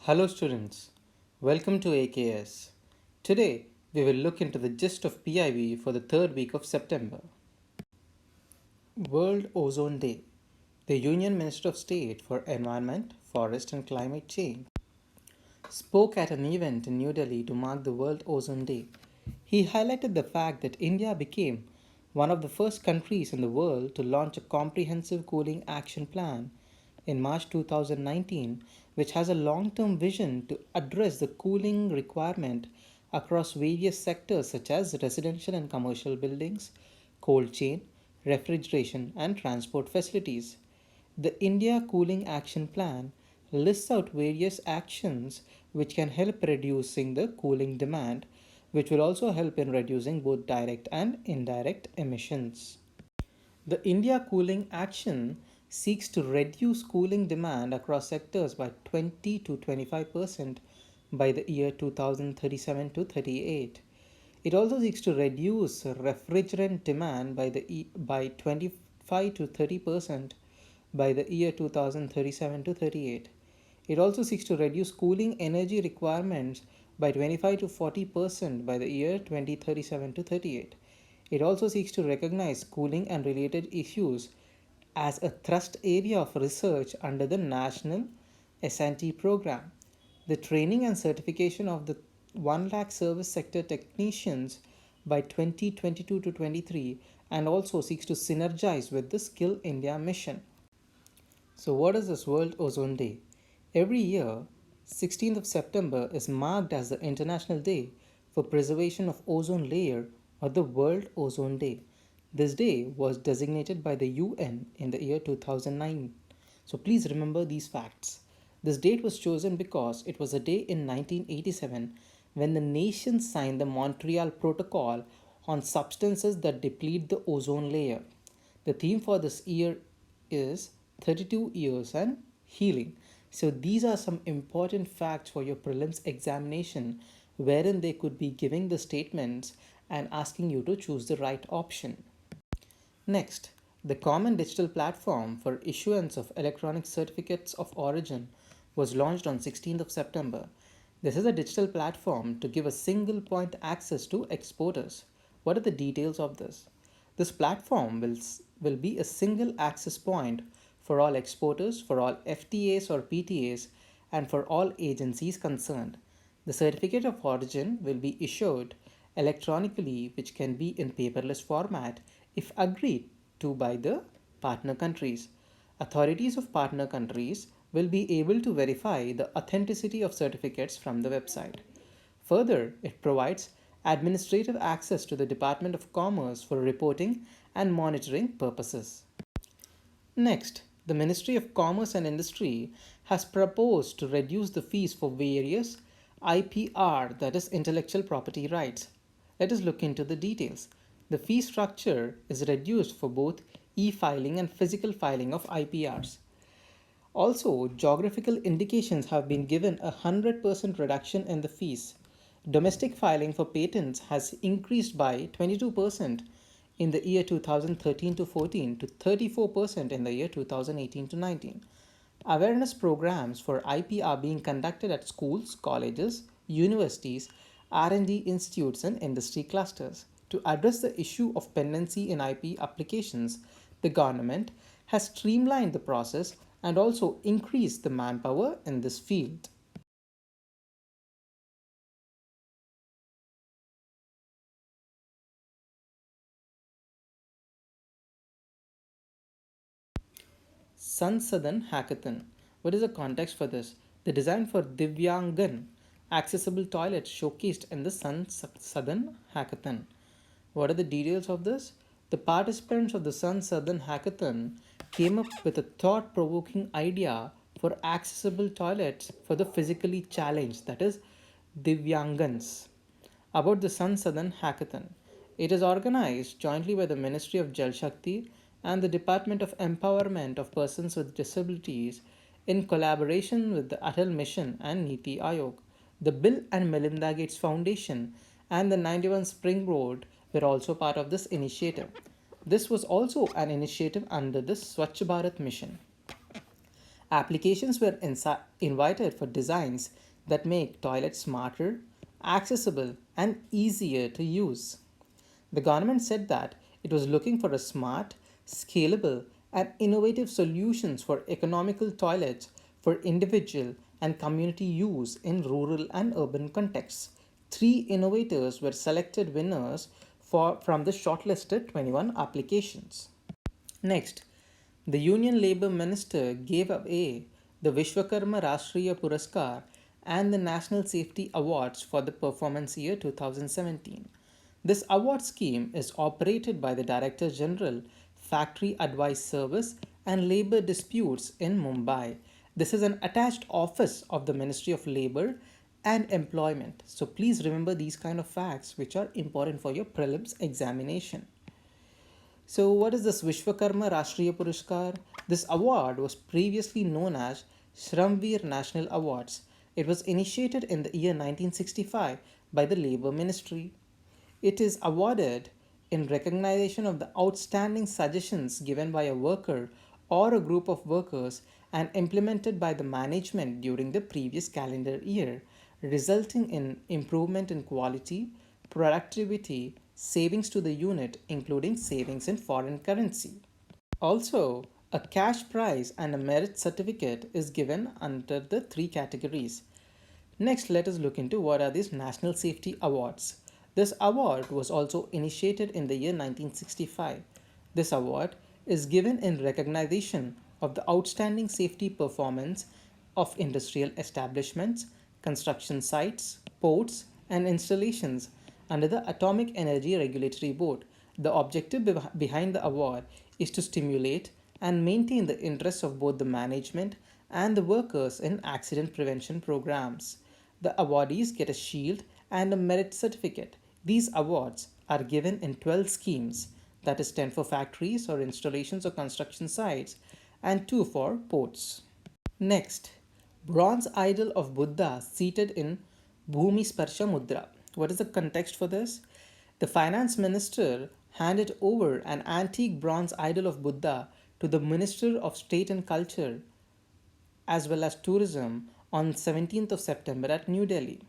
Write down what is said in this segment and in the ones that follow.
Hello students, welcome to AKS. Today we will look into the gist of PIV for the third week of September. World Ozone Day. The Union Minister of State for Environment, Forest and Climate Change spoke at an event in New Delhi to mark the World Ozone Day. He highlighted the fact that India became one of the first countries in the world to launch a comprehensive cooling action plan in March 2019, which has a long term vision to address the cooling requirement across various sectors such as residential and commercial buildings, cold chain, refrigeration, and transport facilities. The India Cooling Action Plan lists out various actions which can help reducing the cooling demand, which will also help in reducing both direct and indirect emissions. The India Cooling Action seeks to reduce cooling demand across sectors by 20 to 25% by the year 2037 to 38. It also seeks to reduce refrigerant demand by 25 to 30% by the year 2037 to 38. It also seeks to reduce cooling energy requirements by 25 to 40% by the year 2037 to 38. It also seeks to recognize cooling and related issues as a thrust area of research under the National S&T program. The training and certification of the 1 lakh service sector technicians by 2022 to 23 and also seeks to synergize with the Skill India mission. So, what is this World Ozone Day? Every year, 16th of September is marked as the International Day for Preservation of Ozone Layer or the World Ozone Day. This day was designated by the UN in the year 2009. So please remember these facts. This date was chosen because it was a day in 1987 when the nations signed the Montreal Protocol on substances that deplete the ozone layer. The theme for this year is 32 years and healing. So these are some important facts for your prelims examination wherein they could be giving the statements and asking you to choose the right option. Next, the Common Digital Platform for Issuance of Electronic Certificates of Origin was launched on 16th of September. This is a digital platform to give a single point access to exporters. What are the details of this? This platform will be a single access point for all exporters, for all FTAs or PTAs, and for all agencies concerned. The certificate of origin will be issued electronically, which can be in paperless format if agreed to by the partner countries. Authorities of partner countries will be able to verify the authenticity of certificates from the website. Further, it provides administrative access to the Department of Commerce for reporting and monitoring purposes. Next, the Ministry of Commerce and Industry has proposed to reduce the fees for various IPR, that is intellectual property rights. Let us look into the details. The fee structure is reduced for both e-filing and physical filing of IPRs. Also, geographical indications have been given a 100% reduction in the fees. Domestic filing for patents has increased by 22% in the year 2013 to 14 to 34% in the year 2018 to 19. Awareness programs for IP are being conducted at schools, colleges, universities, R&D institutes and industry clusters. To address the issue of pendency in IP applications, the government has streamlined the process and also increased the manpower in this field. Sansadan Hackathon. What is the context for this? The design for Divyangan accessible toilets showcased in the Sansadan Hackathon. What are the details of this? The participants of the Sansadan Hackathon came up with a thought provoking idea for accessible toilets for the physically challenged, that is, Divyangans. About the Sansadan Hackathon. It is organized jointly by the Ministry of Jal Shakti and the Department of Empowerment of Persons with Disabilities in collaboration with the Atal Mission and Niti Aayog. The Bill and Melinda Gates Foundation and the 91 Spring Board were also part of this initiative. This was also an initiative under the Swachh Bharat mission. Applications were invited for designs that make toilets smarter, accessible, and easier to use. The government said that it was looking for a smart, scalable, and innovative solutions for economical toilets for individual and community use in rural and urban contexts. Three innovators were selected winners from the shortlisted 21 applications. Next, the Union Labour Minister gave away the Vishwakarma Rashtriya Puraskar and the National Safety Awards for the performance year 2017. This award scheme is operated by the Director General, Factory Advice Service and Labour Disputes in Mumbai. This is an attached office of the Ministry of Labour and Employment. So please remember these kind of facts which are important for your prelims examination. So, what is this Vishwakarma Rashtriya Puraskar? This award was previously known as Shramveer National Awards. It was initiated in the year 1965 by the Labour Ministry. It is awarded in recognition of the outstanding suggestions given by a worker or a group of workers and implemented by the management during the previous calendar year, resulting in improvement in quality, productivity, savings to the unit, including savings in foreign currency. Also, a cash prize and a merit certificate is given under the three categories. Next, let us look into what are these National Safety Awards. This award was also initiated in the year 1965. This award is given in recognition of the outstanding safety performance of industrial establishments, construction sites, ports, and installations under the Atomic Energy Regulatory Board. The objective behind the award is to stimulate and maintain the interests of both the management and the workers in accident prevention programs. The awardees get a shield and a merit certificate. These awards are given in 12 schemes, that is 10 for factories or installations or construction sites and 2 for ports. Next, bronze idol of Buddha seated in Bhumi Sparsha Mudra. What is the context for this? The finance minister handed over an antique bronze idol of Buddha to the Minister of State and Culture as well as Tourism on 17th of September at New Delhi.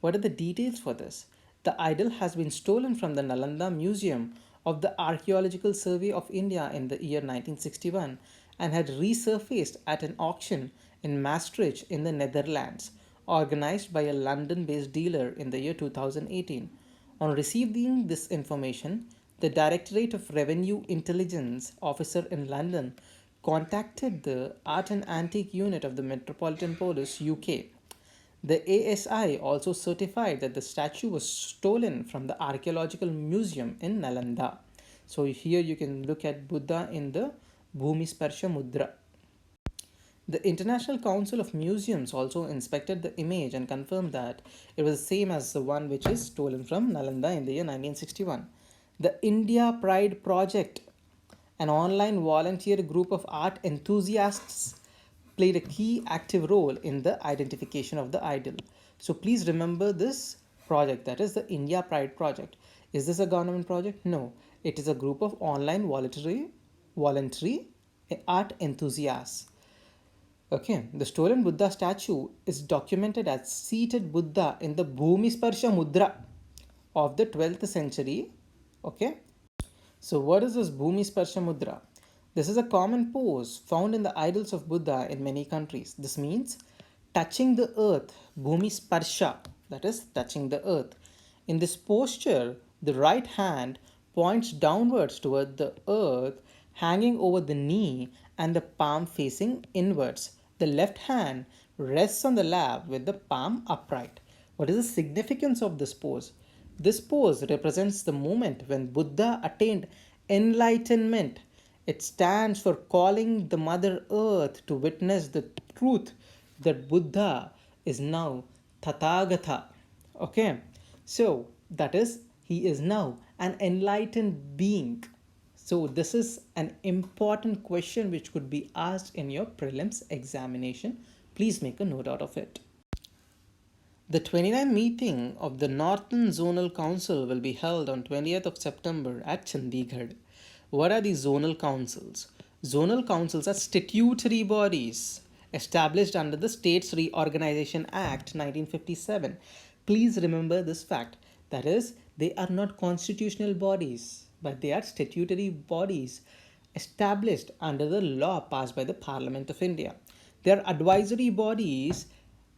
What are the details for this? The idol has been stolen from the Nalanda Museum of the Archaeological Survey of India in the year 1961 and had resurfaced at an auction in Maastricht in the Netherlands, organized by a London based dealer in the year 2018. On receiving this information, the Directorate of Revenue Intelligence Officer in London contacted the Art and Antique Unit of the Metropolitan Police UK. The ASI also certified that the statue was stolen from the Archaeological Museum in Nalanda. So here you can look at Buddha in the Bhumi Sparsha Mudra. The International Council of Museums also inspected the image and confirmed that it was the same as the one which is stolen from Nalanda in the year 1961. The India Pride Project, an online volunteer group of art enthusiasts, played a key active role in the identification of the idol. So please remember this project, that is the India Pride Project. Is this a government project? No, it is a group of online voluntary art enthusiasts. Okay, the stolen Buddha statue is documented as seated Buddha in the Bhumi Sparsha Mudra of the 12th century. Okay, so what is this Bhumi Sparsha Mudra? This is a common pose found in the idols of Buddha in many countries. This means touching the earth, Bhumi Sparsha, that is touching the earth. In this posture, the right hand points downwards toward the earth, hanging over the knee and the palm facing inwards. The left hand rests on the lap with the palm upright. What is the significance of this pose? This pose represents the moment when Buddha attained enlightenment. It stands for calling the Mother Earth to witness the truth that Buddha is now Tathagata. Okay, so that is, he is now an enlightened being. So this is an important question which could be asked in your prelims examination. Please make a note out of it. The 29th meeting of the Northern Zonal Council will be held on 20th of September at Chandigarh. What are these zonal councils? Zonal councils are statutory bodies established under the States Reorganization Act 1957. Please remember this fact. That is, they are not constitutional bodies, but they are statutory bodies established under the law passed by the Parliament of India. They are advisory bodies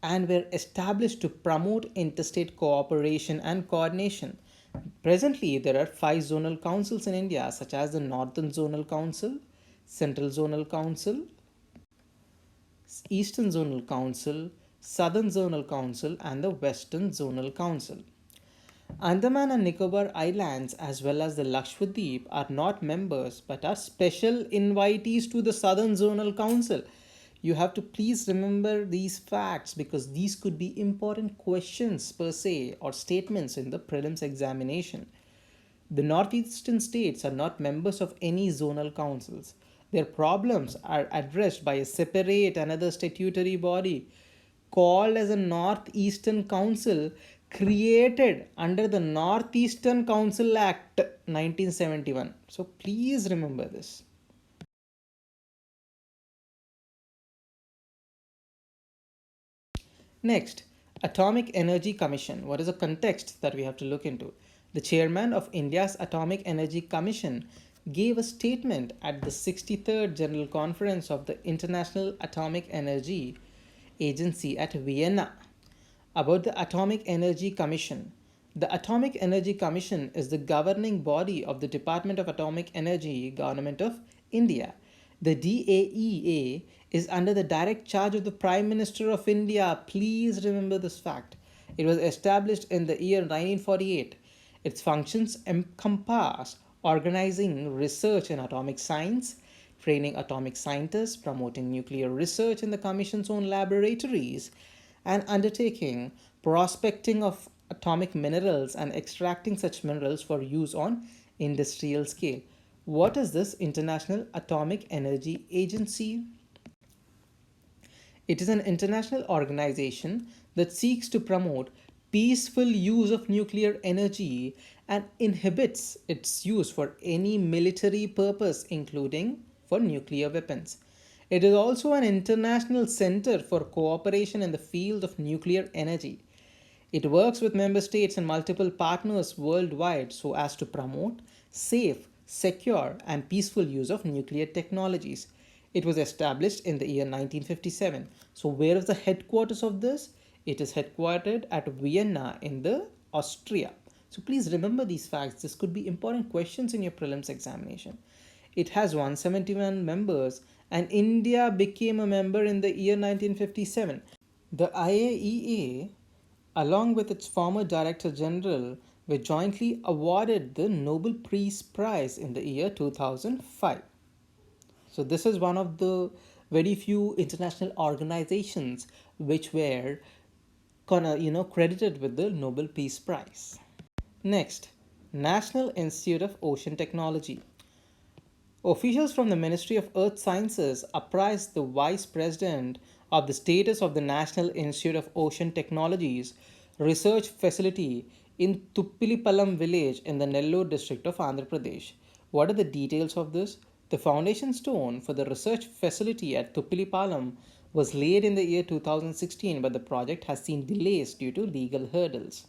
and were established to promote interstate cooperation and coordination. Presently, there are five zonal councils in India, such as the Northern Zonal Council, Central Zonal Council, Eastern Zonal Council, Southern Zonal Council, and the Western Zonal Council. Andaman and Nicobar Islands, as well as the Lakshadweep, are not members but are special invitees to the Southern Zonal Council. You have to please remember these facts because these could be important questions per se or statements in the prelims examination. The northeastern states are not members of any zonal councils. Their problems are addressed by a separate another statutory body called as a Northeastern Council, created under the Northeastern Council Act 1971. So please remember this. Next, Atomic Energy Commission. What is the context that we have to look into? The chairman of India's Atomic Energy Commission gave a statement at the 63rd General Conference of the International Atomic Energy Agency at Vienna about the Atomic Energy Commission. The Atomic Energy Commission is the governing body of the Department of Atomic Energy, Government of India. The DAEA is under the direct charge of the Prime Minister of India. Please remember this fact. It was established in the year 1948. Its functions encompass organizing research in atomic science, training atomic scientists, promoting nuclear research in the Commission's own laboratories, and undertaking prospecting of atomic minerals and extracting such minerals for use on industrial scale. What is this International Atomic Energy Agency? It is an international organization that seeks to promote peaceful use of nuclear energy and inhibits its use for any military purpose, including for nuclear weapons. It is also an international center for cooperation in the field of nuclear energy. It works with member states and multiple partners worldwide so as to promote safe, secure, and peaceful use of nuclear technologies. It was established in the year 1957. So, where is the headquarters of this? It is headquartered at Vienna in the Austria. So, please remember these facts. This could be important questions in your prelims examination. It has 171 members, and India became a member in the year 1957. The IAEA, along with its former Director General, were jointly awarded the Nobel Peace Prize in the year 2005. So this is one of the very few international organizations which were credited with the Nobel Peace Prize. Next, National Institute of Ocean Technology. Officials from the Ministry of Earth Sciences apprised the Vice President of the status of the National Institute of Ocean Technologies research facility in Tuppilipalam village in the Nellore district of Andhra Pradesh. What are the details of this? The foundation stone for the research facility at Tuppilipalam was laid in the year 2016, but the project has seen delays due to legal hurdles.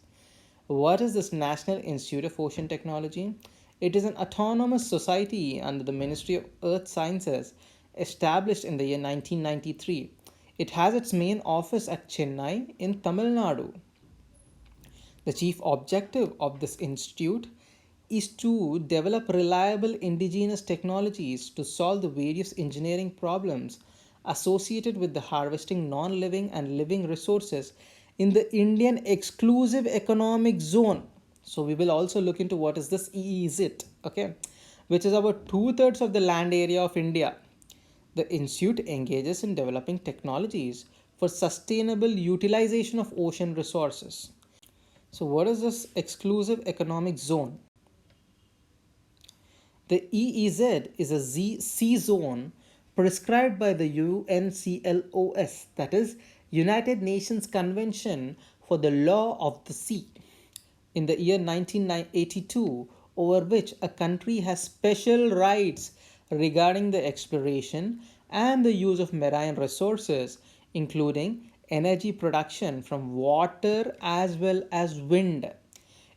What is this National Institute of Ocean Technology? It is an autonomous society under the Ministry of Earth Sciences established in the year 1993. It has its main office at Chennai in Tamil Nadu. The chief objective of this institute is to develop reliable indigenous technologies to solve the various engineering problems associated with the harvesting non-living and living resources in the Indian exclusive economic zone. So we will also look into what is this EEZ, okay, which is about 2/3 of the land area of India. The institute engages in developing technologies for sustainable utilization of ocean resources. So what is this exclusive economic zone? The EEZ is a sea zone prescribed by the UNCLOS, that is United Nations Convention for the Law of the Sea, in the year 1982, over which a country has special rights regarding the exploration and the use of marine resources, including energy production from water as well as wind.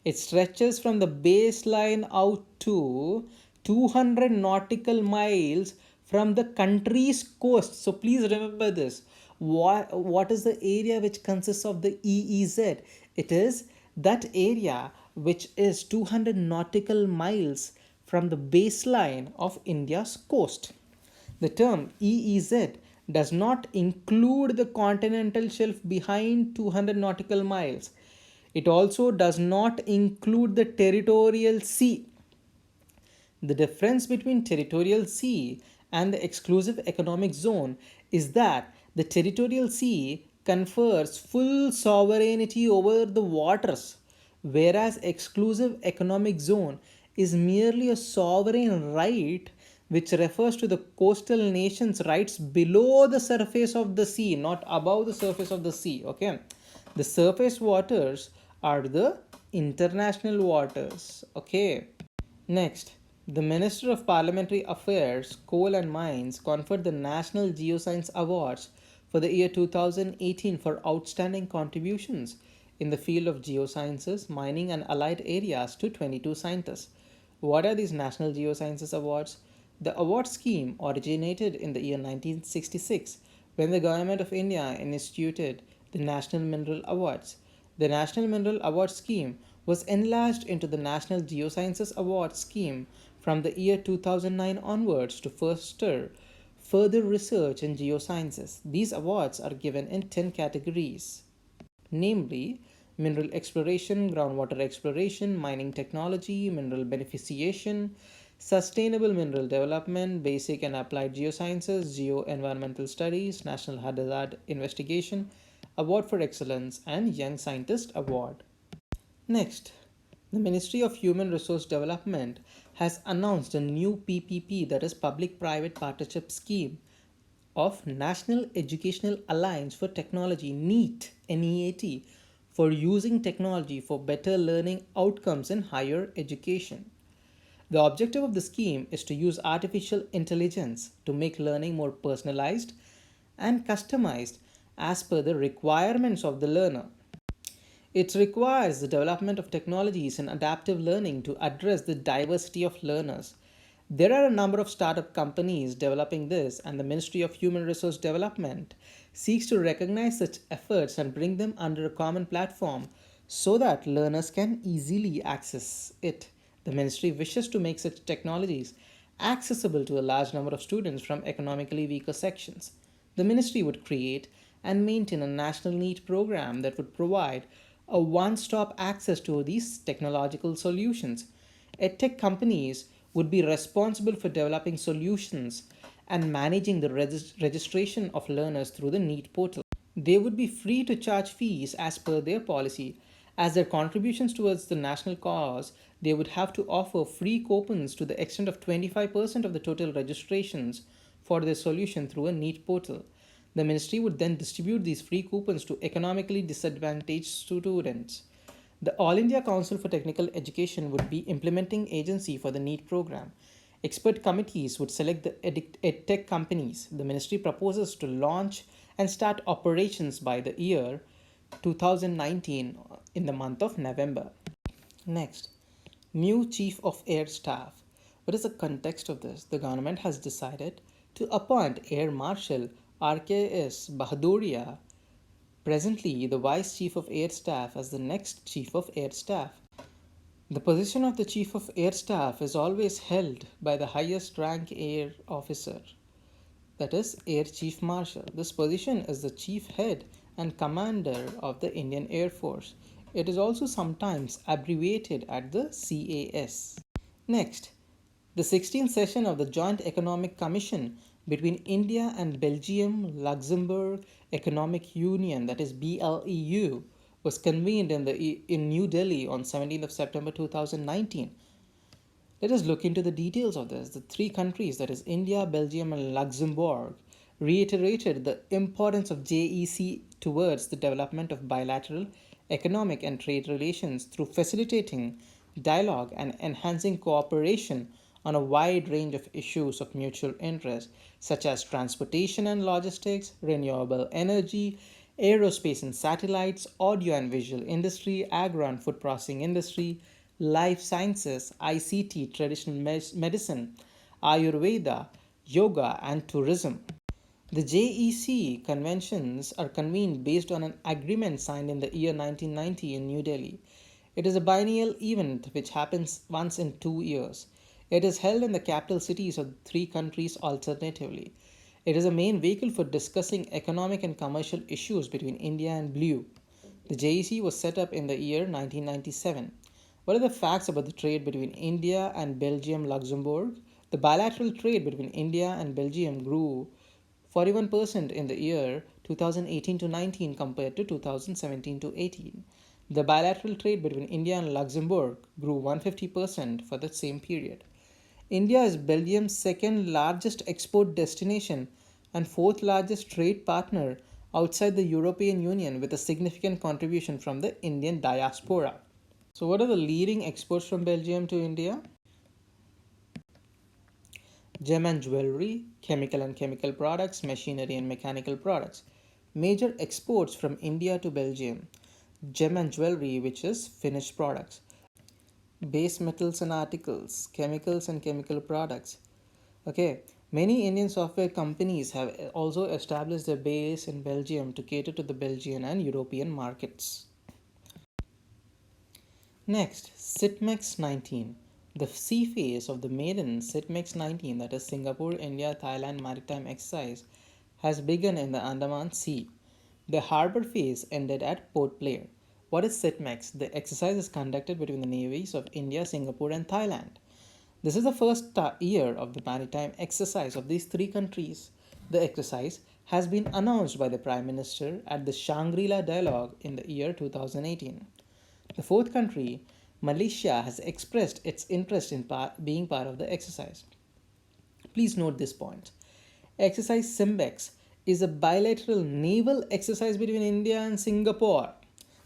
It stretches from the baseline out to 200 nautical miles from the country's coast. So please remember this. What is the area which consists of the EEZ? It is that area which is 200 nautical miles from the baseline of India's coast. The term EEZ does not include the continental shelf behind 200 nautical miles. It also does not include the territorial sea. The difference between territorial sea and the exclusive economic zone is that the territorial sea confers full sovereignty over the waters, whereas exclusive economic zone is merely a sovereign right which refers to the coastal nation's rights below the surface of the sea, not above the surface of the sea. Okay, the surface waters are the international waters. Okay. Next, the Minister of Parliamentary Affairs, Coal and Mines conferred the National Geoscience Awards for the year 2018 for outstanding contributions in the field of geosciences, mining, and allied areas to 22 scientists. What are these National Geosciences Awards? The award scheme originated in the year 1966 when the Government of India instituted the National Mineral Awards. The National Mineral Award Scheme was enlarged into the National Geosciences Award Scheme from the year 2009 onwards to foster further research in geosciences. These awards are given in 10 categories, namely mineral exploration, groundwater exploration, mining technology, mineral beneficiation, sustainable mineral development, basic and applied geosciences, geo-environmental studies, national hazard investigation, award for excellence, and young scientist award. Next, the Ministry of Human Resource Development has announced a new PPP, that is Public Private Partnership Scheme of National Educational Alliance for Technology, NEAT, for using technology for better learning outcomes in higher education. The objective of the scheme is to use artificial intelligence to make learning more personalized and customized as per the requirements of the learner. It requires the development of technologies in adaptive learning to address the diversity of learners. There are a number of startup companies developing this, and the Ministry of Human Resource Development seeks to recognize such efforts and bring them under a common platform so that learners can easily access it. The ministry wishes to make such technologies accessible to a large number of students from economically weaker sections. The ministry would create and maintain a national NEET program that would provide a one stop access to these technological solutions. EdTech companies would be responsible for developing solutions and managing the registration of learners through the NEET portal. They would be free to charge fees as per their policy. As their contributions towards the national cause, they would have to offer free coupons to the extent of 25% of the total registrations for their solution through a NEET portal. The ministry would then distribute these free coupons to economically disadvantaged students. The All India Council for Technical Education would be implementing agency for the NEET program. Expert committees would select the edtech companies. The ministry proposes to launch and start operations by the year 2019 in the month of November. Next, new Chief of Air Staff. What is the context of this? The government has decided to appoint Air Marshal AKS Bahaduria, presently the Vice Chief of Air Staff, as the next Chief of Air Staff. The position of the Chief of Air Staff is always held by the highest rank air officer, that is, Air Chief Marshal. This position is the chief head and commander of the Indian Air Force. It is also sometimes abbreviated at the CAS. Next, the 16th session of the Joint Economic Commission between India and Belgium Luxembourg Economic Union, that is BLEU, was convened in New Delhi on 17th of September 2019. Let us look into the details of this. The three countries, that is India, Belgium, and Luxembourg, reiterated the importance of JEC towards the development of bilateral economic and trade relations through facilitating dialogue and enhancing cooperation on a wide range of issues of mutual interest, such as transportation and logistics, renewable energy, aerospace and satellites, audio and visual industry, agro and food processing industry, life sciences, ICT, traditional medicine, Ayurveda, yoga, and tourism. The JEC conventions are convened based on an agreement signed in the year 1990 in New Delhi. It is a biennial event which happens once in 2 years. It is held in the capital cities of the three countries alternatively. It is a main vehicle for discussing economic and commercial issues between India and Blue. The JEC was set up in the year 1997. What are the facts about the trade between India and Belgium Luxembourg? The bilateral trade between India and Belgium grew 41% in the year 2018 to 19 compared to 2017 to 18. The bilateral trade between India and Luxembourg grew 150% for the same period. India is Belgium's second largest export destination and fourth largest trade partner outside the European Union, with a significant contribution from the Indian diaspora. So, what are the leading exports from Belgium to India? Gem and jewelry, chemical and chemical products, machinery and mechanical products. Major exports from India to Belgium: gem and jewelry, which is finished products, base metals and articles, chemicals and chemical products. Okay, many Indian software companies have also established their base in Belgium to cater to the Belgian and European markets. Next, SITMEX 19. The sea phase of the maiden SITMEX 19, that is Singapore India Thailand Maritime Exercise, has begun in the Andaman Sea. The harbour phase ended at Port Blair. What is SITMEX? The exercise is conducted between the navies of India, Singapore, and Thailand. This is the first year of the maritime exercise of these three countries. The exercise has been announced by the Prime Minister at the Shangri-La Dialogue in the year 2018. The fourth country, Malaysia, has expressed its interest in being part of the exercise. Please note this point. Exercise SIMBEX is a bilateral naval exercise between India and Singapore.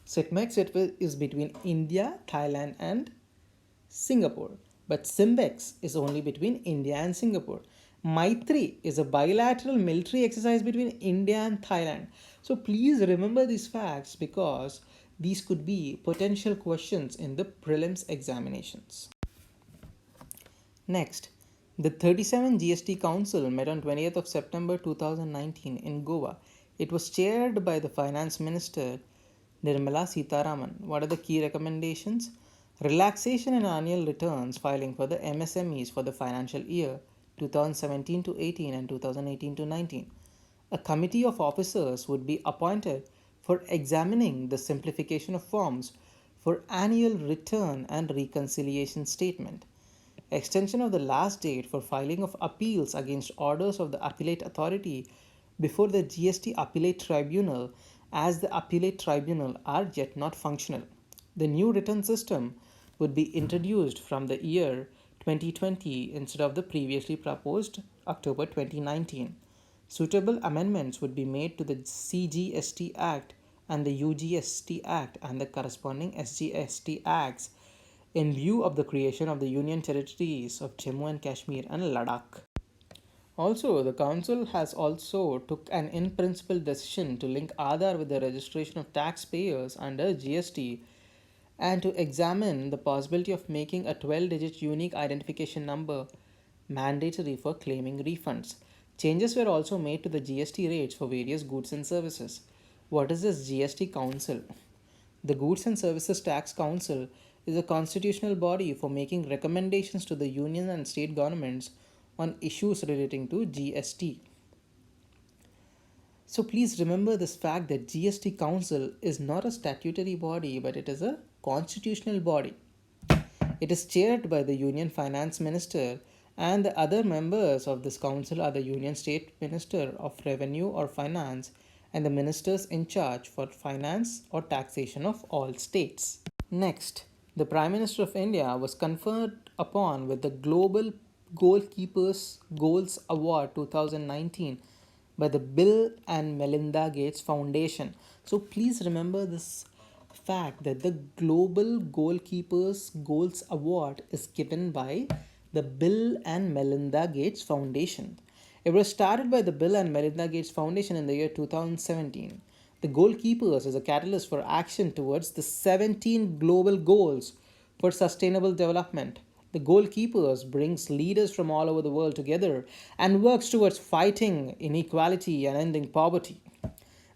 SITMEX is between India, Thailand, and Singapore, but SIMBEX is only between India and Singapore. Maitri is a bilateral military exercise between India and Thailand. So please remember these facts because these could be potential questions in the prelims examinations. Next, the 37 GST Council met on 20th of September 2019 in Goa. It was chaired by the Finance Minister Nirmala Sitharaman. What are the key recommendations? Relaxation in annual returns filing for the MSMEs for the financial year 2017 to 18 and 2018 to 19. A committee of officers would be appointed for examining the simplification of forms for annual return and reconciliation statement. Extension of the last date for filing of appeals against orders of the appellate authority before the GST appellate tribunal, as the appellate tribunal are yet not functional. The new return system would be introduced from the year 2020 instead of the previously proposed October 2019. Suitable amendments would be made to the CGST Act and the UGST Act and the corresponding SGST Acts in view of the creation of the Union territories of Jammu and Kashmir and Ladakh. Also, the council has also took an in-principle decision to link Aadhaar with the registration of taxpayers under GST and to examine the possibility of making a 12-digit unique identification number mandatory for claiming refunds. Changes were also made to the GST rates for various goods and services. What is this GST Council? The Goods and Services Tax Council is a constitutional body for making recommendations to the union and state governments on issues relating to GST. So please remember this fact that GST Council is not a statutory body but it is a constitutional body. It is chaired by the Union Finance Minister, and the other members of this council are the Union State Minister of Revenue or Finance and the ministers in charge for finance or taxation of all states. Next, the Prime Minister of India was conferred upon with the Global Goalkeepers Goals Award 2019 by the Bill and Melinda Gates Foundation. So please remember this fact that the Global Goalkeepers Goals Award is given by the Bill and Melinda Gates Foundation. It was started by the Bill and Melinda Gates Foundation in the year 2017. The goalkeepers is a catalyst for action towards the 17 global goals for sustainable development. The goalkeepers brings leaders from all over the world together and works towards fighting inequality and ending poverty.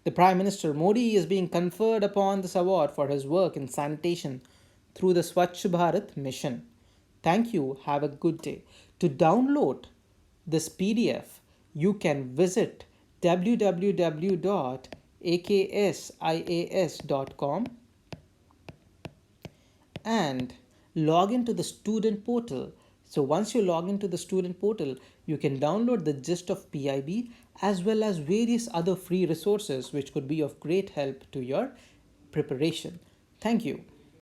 The Prime Minister Modi is being conferred upon this award for his work in sanitation through the Swachh Bharat mission. Thank you. Have a good day. To download this PDF, you can visit www.aksias.com and log into the student portal. So once you log into the student portal, you can download the gist of PIB as well as various other free resources which could be of great help to your preparation. Thank you.